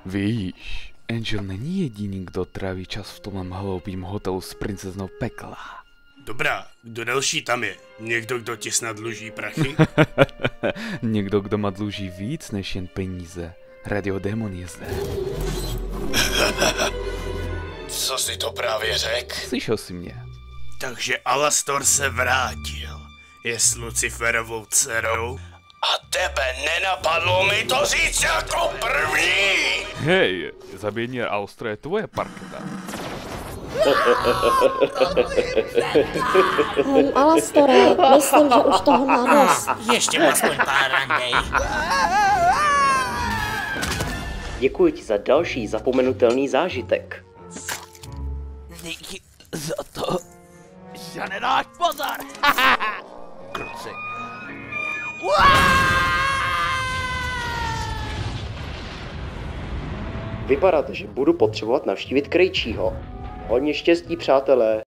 Víš, Angel není jediný, kdo tráví čas v tomhle hloupým hotelu s princeznou pekla. Dobrá, kdo další tam je? Někdo, kdo ti snad dluží prachy? Někdo, kdo má dluží víc než jen peníze. Radiodémon je zde. Co jsi to právě řekl? Slyšel jsi mě. Takže Alastor se vrátil. Je s Luciferovou dcerou. A tebe nenapadlo mi to říct jako první! Hej, zabíjení Alastora je tvoje parketa. Alastore, myslím, že už toho má dost. Ještě aspoň pár randej. Děkuji ti za další zapomenutelný zážitek. Díky za to, že nedáš pozor. Kruci. Vypadá to, že budu potřebovat navštívit Krejčího. Hodně štěstí, přátelé.